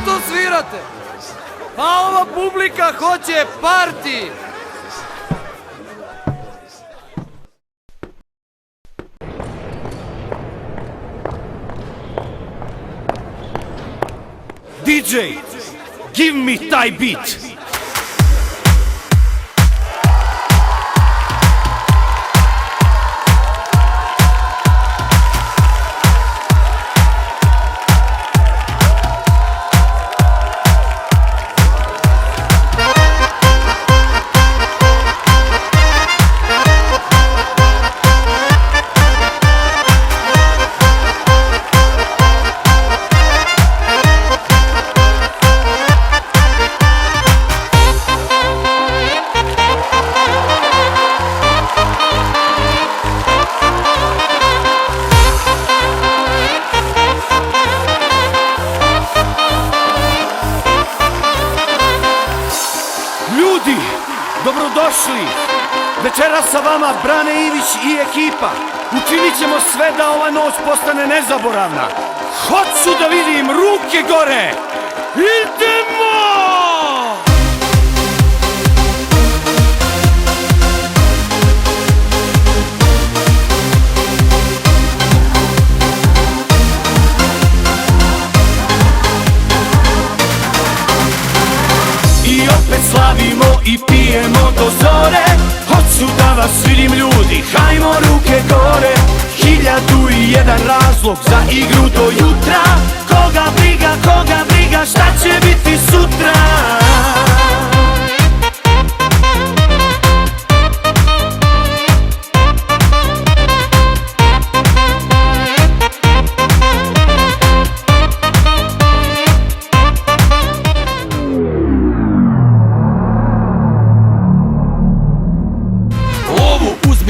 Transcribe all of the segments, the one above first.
to svirate? Pa ova publika hoće parti! DJ, give me taj beat! Ljudi, dobrodošli! Večeras sa vama Brane Ivić i ekipa. Učinit ćemo sve da ova noć postane nezaboravna. Hoću da vidim ruke gore! Idemo! I opet slavimo i pijemo do zore. Hoću da vas vidim ljudi, hajmo ruke gore. 1001 razlog za igru do jutra. Koga briga šta će biti sutra.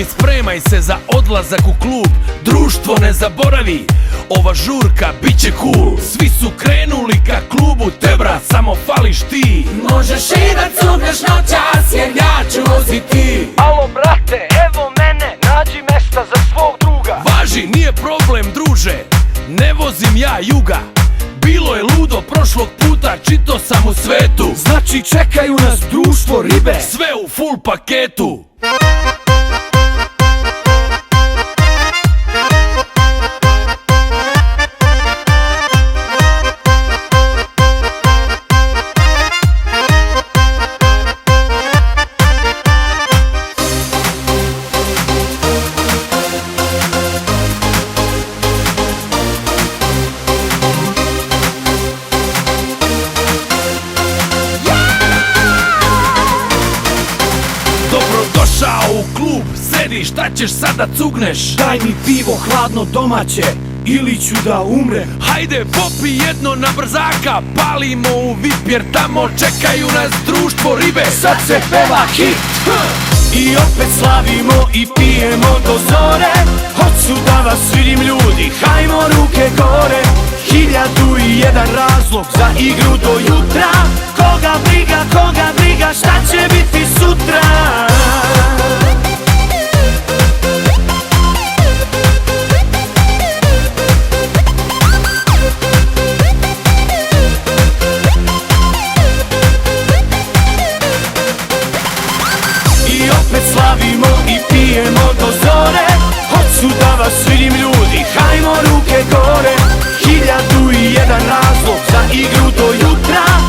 Spremaj se za odlazak u klub, društvo ne zaboravi, ova žurka bit će cool. Svi su krenuli ka klubu, te brat samo fališ ti. Možeš i da cugneš noćas jer ja ću voziti. Alo brate, evo mene, nađi mesta za svog druga. Važi, nije problem druže, ne vozim ja juga. Bilo je ludo prošlog puta, čito sam u svetu. Znači čekaju nas društvo ribe, sve u full paketu. Došao u klub, sedi, šta ćeš sada cugneš? daj mi pivo hladno domaće ili ću da umrem. Hajde popi jedno na brzaka, palimo u VIP jer tamo čekaju nas društvo ribe. Sad se peva hit. I opet slavimo i pijemo do zore. Hoću da vas vidim ljudi, hajmo ruke gore. 1001 razlog za igru do jutra. Koga briga šta će biti sutra. I opet slavimo i pijemo do zore. Hoću da vas vidim ljudi, hajmo ruke gore. 1001 razlog za igru do jutra.